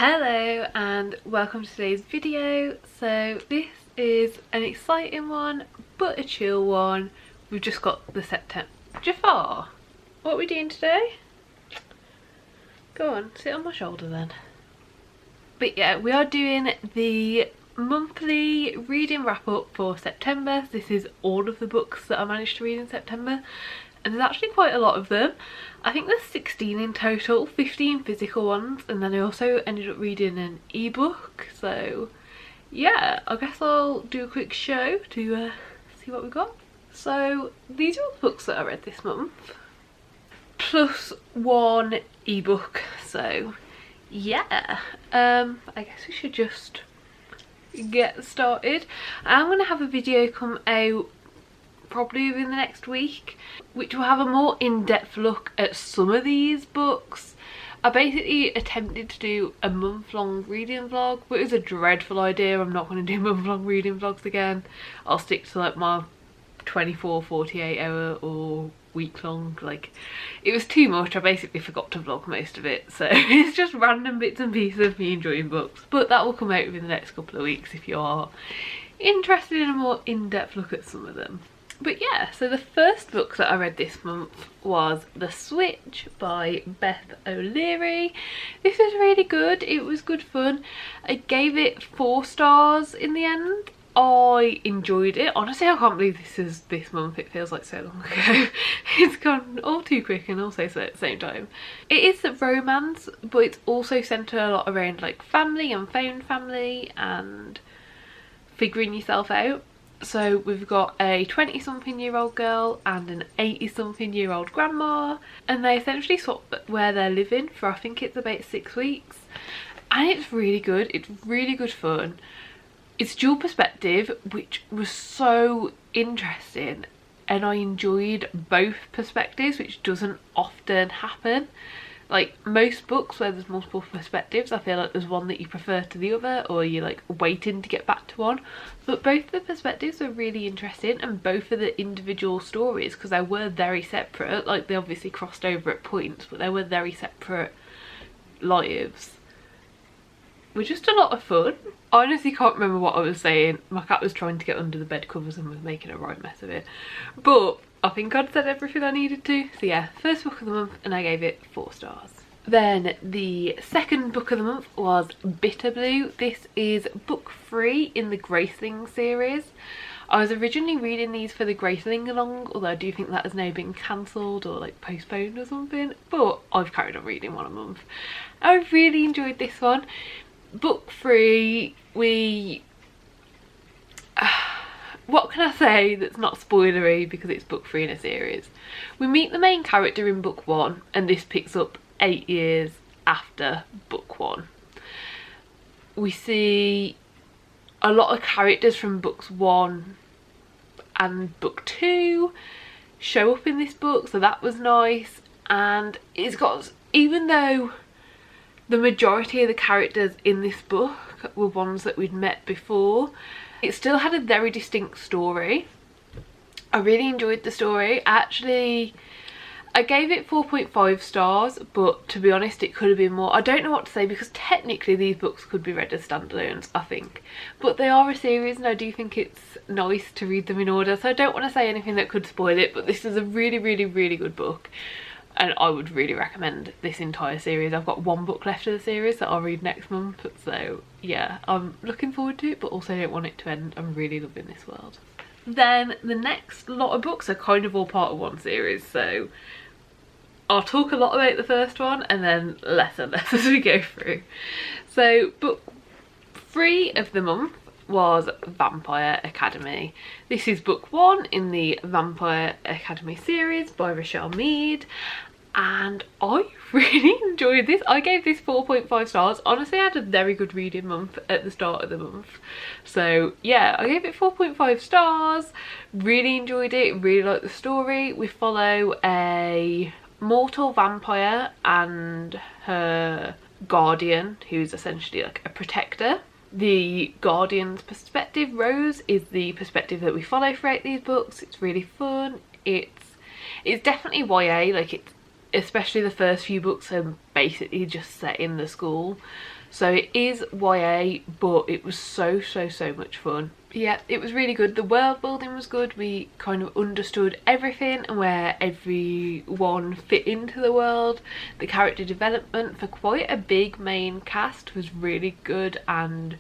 Hello and welcome to today's video. So this is an exciting one but a chill one. We've just got the September. Jafar, what are we doing today? Go on, sit on my shoulder then. But yeah, we are doing the monthly reading wrap up for September. This is all of the books that I managed to read in September, and there's actually quite a lot of them. I think there's 16 in total, 15 physical ones, and then I also ended up reading an ebook. So yeah, I guess I'll do a quick show to see what we got. So these are all the books that I read this month, plus one ebook. So yeah, I guess we should just get started. I'm going to have a video come out probably within the next week, which will have a more in-depth look at some of these books. I basically attempted to do a month-long reading vlog, but it was a dreadful idea. I'm not going to do month-long reading vlogs again. I'll stick to like my 24, 48 hour or week-long. Like, it was too much. I basically forgot to vlog most of it, so it's just random bits and pieces of me enjoying books. But that will come out within the next couple of weeks if you are interested in a more in-depth look at some of them. But yeah, so the first book that I read this month was The Switch by Beth O'Leary. This was really good. It was good fun. I gave it 4 stars in the end. I enjoyed it. Honestly, I can't believe this is this month. It feels like so long ago. It's gone all too quick and also so at the same time. It is a romance, but it's also centred a lot around like family and found family and figuring yourself out. So we've got a 20-something-year-old girl and an 80-something-year-old grandma, and they essentially swap where they're living for, I think it's about 6 weeks, and it's really good. It's really good fun. It's dual perspective, which was so interesting, and I enjoyed both perspectives, which doesn't often happen. Like most books where there's multiple perspectives, I feel like there's one that you prefer to the other, or you're like waiting to get back to one. But both the perspectives are really interesting, and both of the individual stories, because they were very separate, like they obviously crossed over at points, but they were very separate lives, were just a lot of fun. I honestly can't remember what I was saying. My cat was trying to get under the bed covers and was making a right mess of it. But I think I'd said everything I needed to. So yeah, first book of the month, and I gave it 4 stars. Then the second book of the month was Bitter Blue. This is book 3 in the Graceling series. I was originally reading these for the Graceling along, although I do think that has now been cancelled or like postponed or something, but I've carried on reading one a month. I really enjoyed this one. Book 3, what can I say that's not spoilery because it's book 3 in a series? We meet the main character in book 1, and this picks up 8 years after book 1. We see a lot of characters from books 1 and book 2 show up in this book, so that was nice. And it's got, even though the majority of the characters in this book were ones that we'd met before, it still had a very distinct story. I really enjoyed the story. I gave it 4.5 stars, but to be honest it could have been more. I don't know what to say because technically these books could be read as standalones, I think. But they are a series and I do think it's nice to read them in order, so I don't want to say anything that could spoil it, but this is a really, really, really good book. And I would really recommend this entire series. I've got 1 book left of the series that I'll read next month. So yeah, I'm looking forward to it, but also don't want it to end. I'm really loving this world. Then the next lot of books are kind of all part of one series. So I'll talk a lot about the first one and then less and less as we go through. So book 3 of the month was Vampire Academy. This is book 1 in the Vampire Academy series by Rochelle Mead, and I really enjoyed this. I gave this 4.5 stars. Honestly, I had a very good reading month at the start of the month, so yeah, I gave it 4.5 stars. Really enjoyed it, really liked the story. We follow a mortal vampire and her guardian, who's essentially like a protector. The guardian's perspective, Rose, is the perspective that we follow throughout these books. It's really fun. It's definitely YA, like it's especially the first few books are basically just set in the school. So it is YA, but it was so much fun. Yeah, it was really good. The world building was good. We kind of understood everything and where everyone fit into the world. The character development for quite a big main cast was really good, and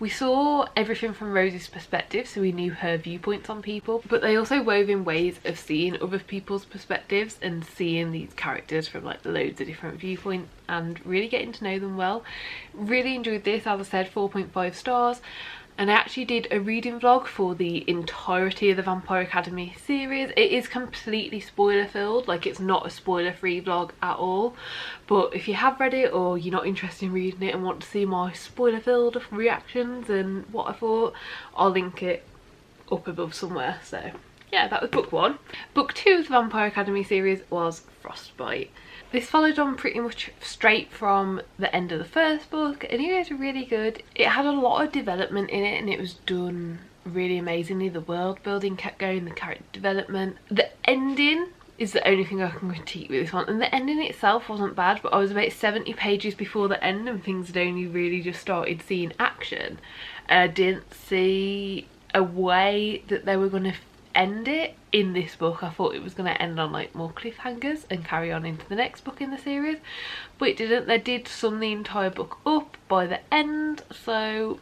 we saw everything from Rosie's perspective, so we knew her viewpoints on people, but they also wove in ways of seeing other people's perspectives and seeing these characters from like loads of different viewpoints and really getting to know them well. Really enjoyed this. As I said, 4.5 stars. And I actually did a reading vlog for the entirety of the Vampire Academy series. It is completely spoiler filled, like it's not a spoiler free vlog at all, but if you have read it or you're not interested in reading it and want to see my spoiler filled reactions and what I thought, I'll link it up above somewhere. So yeah, that was book 1. Book 2 of the Vampire Academy series was Frostbite. This followed on pretty much straight from the end of the first book, and it was really good. It had a lot of development in it and it was done really amazingly. The world building kept going, the character development. The ending is the only thing I can critique with this one, and the ending itself wasn't bad, but I was about 70 pages before the end and things had only really just started seeing action. And I didn't see a way that they were going to end it in this book. I thought it was going to end on like more cliffhangers and carry on into the next book in the series, but it didn't. They did sum the entire book up by the end, so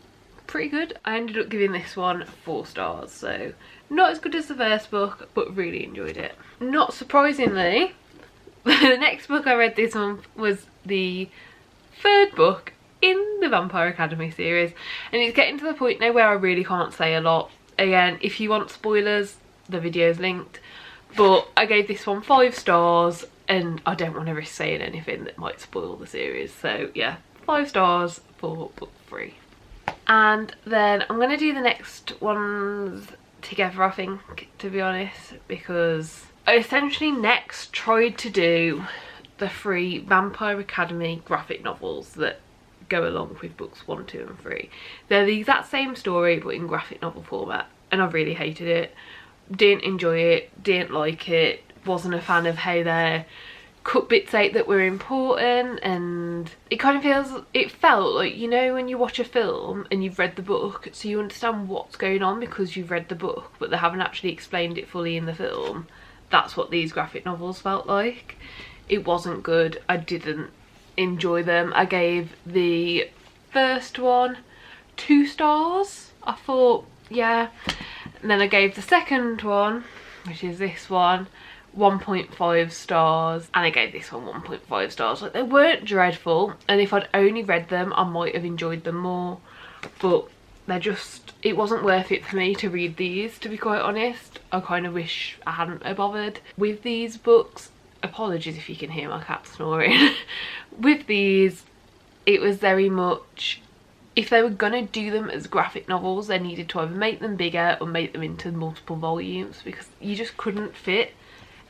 pretty good. I ended up giving this one 4 stars, so not as good as the first book, but really enjoyed it. Not surprisingly, the next book I read this month was the 3rd book in the Vampire Academy series, and it's getting to the point now where I really can't say a lot. Again, if you want spoilers, the video's linked, but I gave this one 5 stars and I don't want to risk saying anything that might spoil the series, so yeah, 5 stars for book 3. And then I'm going to do the next ones together, I think, to be honest, because I essentially next tried to do the 3 Vampire Academy graphic novels that go along with books 1, 2 and 3. They're the exact same story but in graphic novel format, and I really hated it. Didn't enjoy it, didn't like it, wasn't a fan of how they cut bits out that were important, and it kind of felt like, you know, when you watch a film and you've read the book, so you understand what's going on because you've read the book, but they haven't actually explained it fully in the film. That's what these graphic novels felt like. It wasn't good. I didn't enjoy them. I gave the first one 2 stars. I thought, yeah. And then I gave the second one, which is this one, 1.5 stars, and I gave this one 1.5 stars. Like, they weren't dreadful, and if I'd only read them I might have enjoyed them more, but they're just, it wasn't worth it for me to read these, to be quite honest. I kind of wish I hadn't bothered with these books. Apologies if you can hear my cat snoring. With these, it was very much, if they were gonna do them as graphic novels, they needed to either make them bigger or make them into multiple volumes, because you just couldn't fit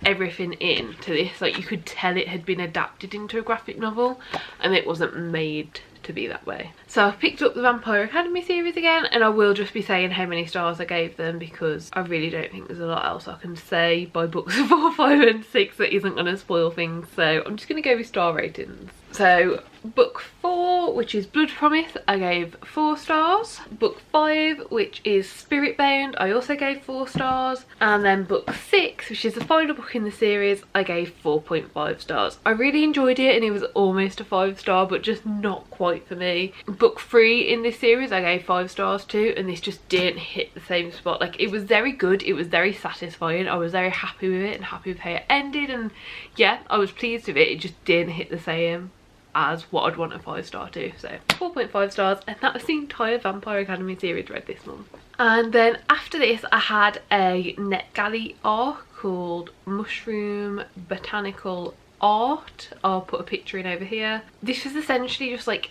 everything into this. Like, you could tell it had been adapted into a graphic novel and it wasn't made to be that way. So I've picked up the Vampire Academy series again, and I will just be saying how many stars I gave them because I really don't think there's a lot else I can say by books 4, 5 and 6 that isn't going to spoil things, so I'm just going to go with star ratings. So book 4, which is Blood Promise, I gave 4 stars. Book 5, which is Spirit Bound, I also gave 4 stars. And then book 6, which is the final book in the series, I gave 4.5 stars. I really enjoyed it and it was almost a 5 star, but just not quite for me. Book 3 in this series I gave 5 stars to, and this just didn't hit the same spot. Like, it was very good, it was very satisfying, I was very happy with it and happy with how it ended, and yeah, I was pleased with it. It just didn't hit the same as what I'd want a 5 star to, so 4.5 stars, and that was the entire Vampire Academy series read this month. And then after this I had a NetGalley arc called Mushroom Botanical Art. I'll put a picture in over here. This is essentially just like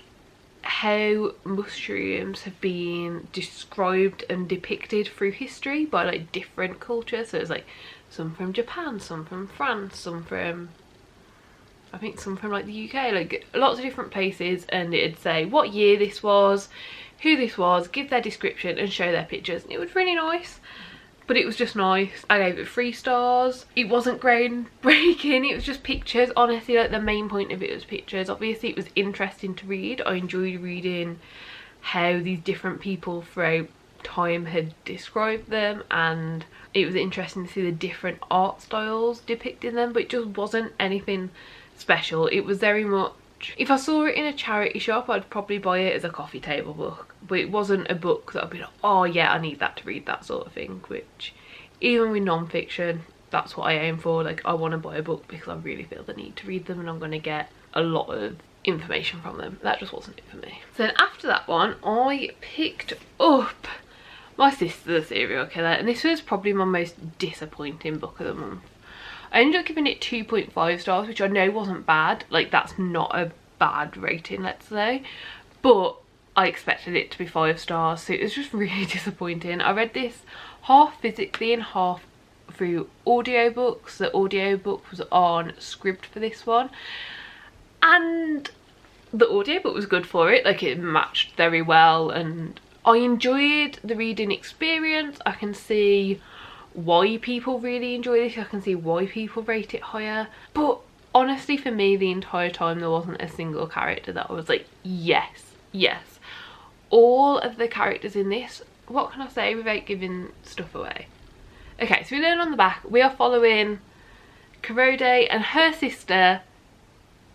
how mushrooms have been described and depicted through history by like different cultures. So it's like some from Japan, some from France, some from, I think some from like the UK, like lots of different places, and it'd say what year this was, who this was, give their description and show their pictures, and it was really nice. but it was just nice. I gave it 3 stars. It wasn't groundbreaking, it was just pictures. Honestly, like the main point of it was pictures. Obviously it was interesting to read. I enjoyed reading how these different people throughout time had described them, and it was interesting to see the different art styles depicting them, but it just wasn't anything special. It was very much, if I saw it in a charity shop I'd probably buy it as a coffee table book, but it wasn't a book that I'd be like, oh yeah, I need that to read, that sort of thing. Which even with non-fiction, that's what I aim for. Like, I want to buy a book because I really feel the need to read them and I'm going to get a lot of information from them. That just wasn't it for me. So then after that one I picked up My Sister the Serial Killer, and this was probably my most disappointing book of the month. I ended up giving it 2.5 stars, which I know wasn't bad. Like, that's not a bad rating, let's say, but I expected it to be 5 stars, so it was just really disappointing. I read this half physically and half through audiobooks. The audiobook was on Scribd for this one, and the audiobook was good for it. Like, it matched very well and I enjoyed the reading experience. I can see why people really enjoy this. I can see why people rate it higher, but honestly for me the entire time there wasn't a single character that I was like, yes, yes. All of the characters in this, what can I say without giving stuff away? Okay, so we learn on the back we are following Korode, and her sister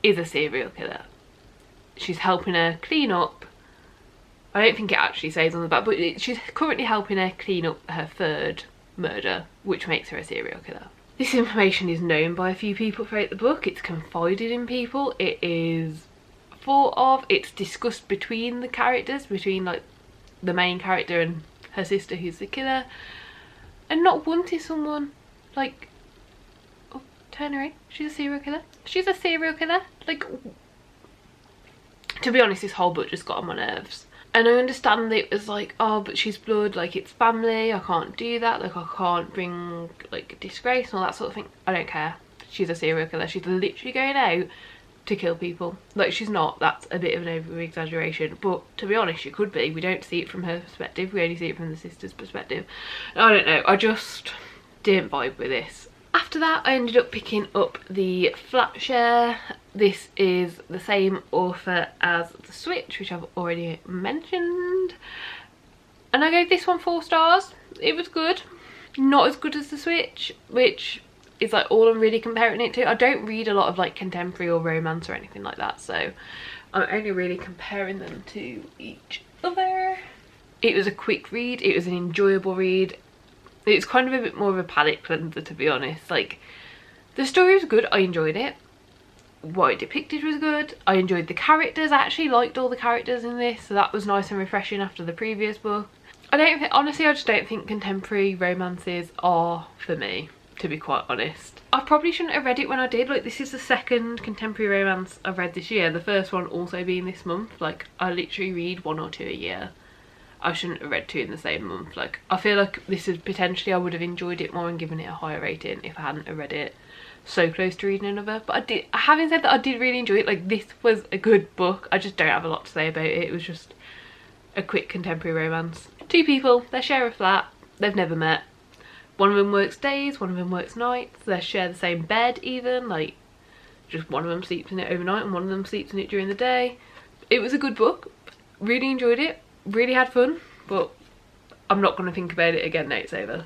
is a serial killer. She's helping her clean up, I don't think it actually says on the back, but she's currently helping her clean up her 3rd murder, which makes her a serial killer. This information is known by a few people throughout the book. It's confided in people. It is thought of. It's discussed between the characters, between like the main character and her sister who's the killer. And not once is someone like, oh, turn her in, she's a serial killer. She's a serial killer. Like, to be honest, this whole book just got on my nerves. And I understand that it was like, oh, but she's blood, like it's family, I can't do that, like I can't bring like disgrace and all that sort of thing. I don't care. She's a serial killer. She's literally going out to kill people. Like, she's not, that's a bit of an over exaggeration, but to be honest she could be. We don't see it from her perspective, we only see it from the sister's perspective. I don't know, I just didn't vibe with this. After that I ended up picking up the Flatshare. This is the same author as The Switch, which I've already mentioned, and I gave this one 4 stars. It was good. Not as good as The Switch, which is like all I'm really comparing it to. I don't read a lot of like contemporary or romance or anything like that, so I'm only really comparing them to each other. It was a quick read, it was an enjoyable read. It's kind of a bit more of a palate cleanser, to be honest. Like, the story was good, I enjoyed it. What it depicted was good. I enjoyed the characters. I actually liked all the characters in this, so that was nice and refreshing after the previous book. I don't think, honestly, I just don't think contemporary romances are for me, to be quite honest. I probably shouldn't have read it when I did. Like, this is the 2nd contemporary romance I've read this year, the first one also being this month. Like, I literally read 1 or 2 a year. I shouldn't have read 2 in the same month. Like, I feel like this is potentially, I would have enjoyed it more and given it a higher rating if I hadn't have read it so close to reading another. But I did, having said that, I did really enjoy it. Like, this was a good book. I just don't have a lot to say about it. It was just a quick contemporary romance. 2 people, they share a flat, they've never met. One of them works days, one of them works nights. They share the same bed even, like, just one of them sleeps in it overnight and one of them sleeps in it during the day. It was a good book, really enjoyed it, really had fun, but I'm not going to think about it again now it's over.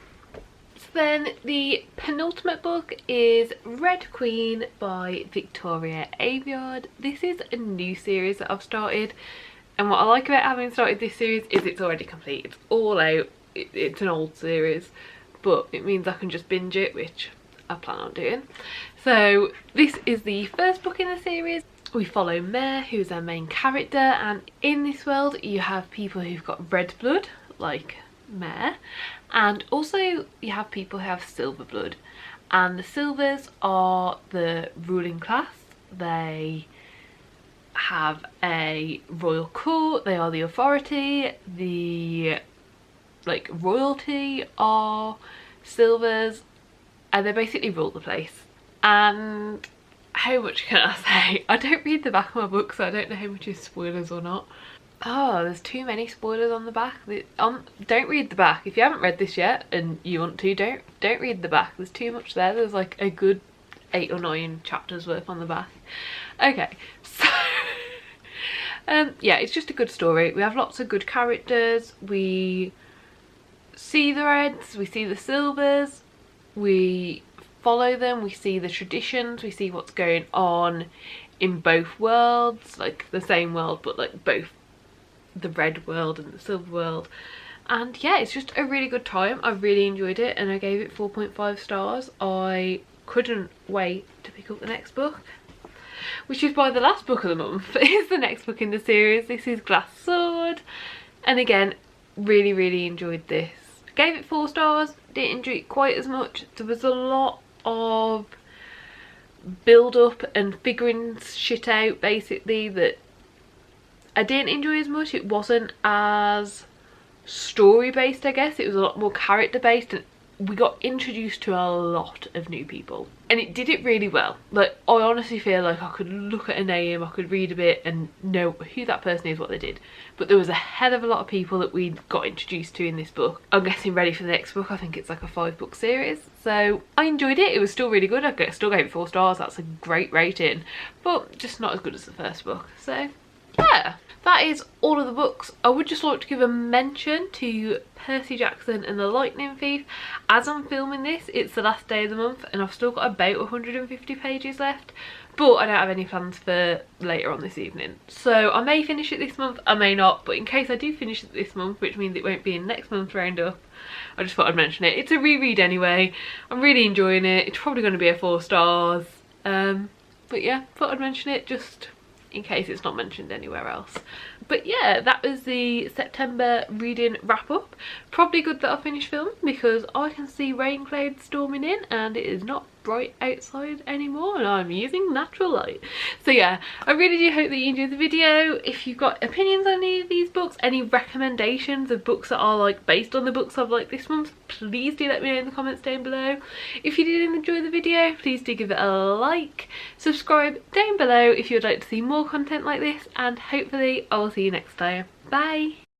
So then the penultimate book is Red Queen by Victoria Aveyard. This is a new series that I've started, and what I like about having started this series is it's already complete. It's all out. It's an old series, but it means I can just binge it, which I plan on doing. So this is the first book in the series. We follow Mare, who's our main character, and in this world you have people who've got red blood, like Mare, and also you have people who have silver blood, and the Silvers are the ruling class. They have a royal court, they are the authority, the like royalty are Silvers, and they basically rule the place. And how much can I say? I don't read the back of my book, so I don't know how much is spoilers or not. Oh, there's too many spoilers on the back. Don't read the back. If you haven't read this yet and you want to, don't read the back. There's too much there. There's like a good 8 or 9 chapters worth on the back. Okay, so yeah, it's just a good story. We have lots of good characters. We see the reds, we see the silvers, we follow them, we see the traditions, we see what's going on in both worlds, like the same world but like both the red world and the silver world. And yeah, it's just a really good time. I really enjoyed it and I gave it 4.5 stars. I couldn't wait to pick up the next book, which is why the last book of the month is the next book in the series. This is Glass Sword, and again, really enjoyed this. Gave it 4 stars, didn't enjoy it quite as much. There was a lot of build up and figuring shit out basically that I didn't enjoy as much. It wasn't as story based, I guess. It was a lot more character based, and we got introduced to a lot of new people and it did it really well. Like, I honestly feel like I could look at a name, I could read a bit and know who that person is, what they did. But there was a hell of a lot of people that we got introduced to in this book. I'm getting ready for the next book. I think it's like a 5-book series, so I enjoyed it. It was still really good. I still gave it 4 stars. That's a great rating, but just not as good as the first book. So yeah, that is all of the books. I would just like to give a mention to Percy Jackson and the Lightning Thief. As I'm filming this, it's the last day of the month and I've still got about 150 pages left, but I don't have any plans for later on this evening. So I may finish it this month, I may not, but in case I do finish it this month, which means it won't be in next month's roundup, I just thought I'd mention it. It's a reread anyway. I'm really enjoying it. It's probably going to be a 4 stars. But yeah, thought I'd mention it just in case it's not mentioned anywhere else. But yeah, that was the September reading wrap up. Probably good that I finished filming because I can see rain clouds storming in and it is not bright outside anymore and I'm using natural light. So yeah, I really do hope that you enjoyed the video. If you've got opinions on any of these books, any recommendations of books that are like based on the books I've liked this month, please do let me know in the comments down below. If you did enjoy the video, please do give it a like, subscribe down below if you would like to see more content like this, and hopefully I will see you next time. Bye!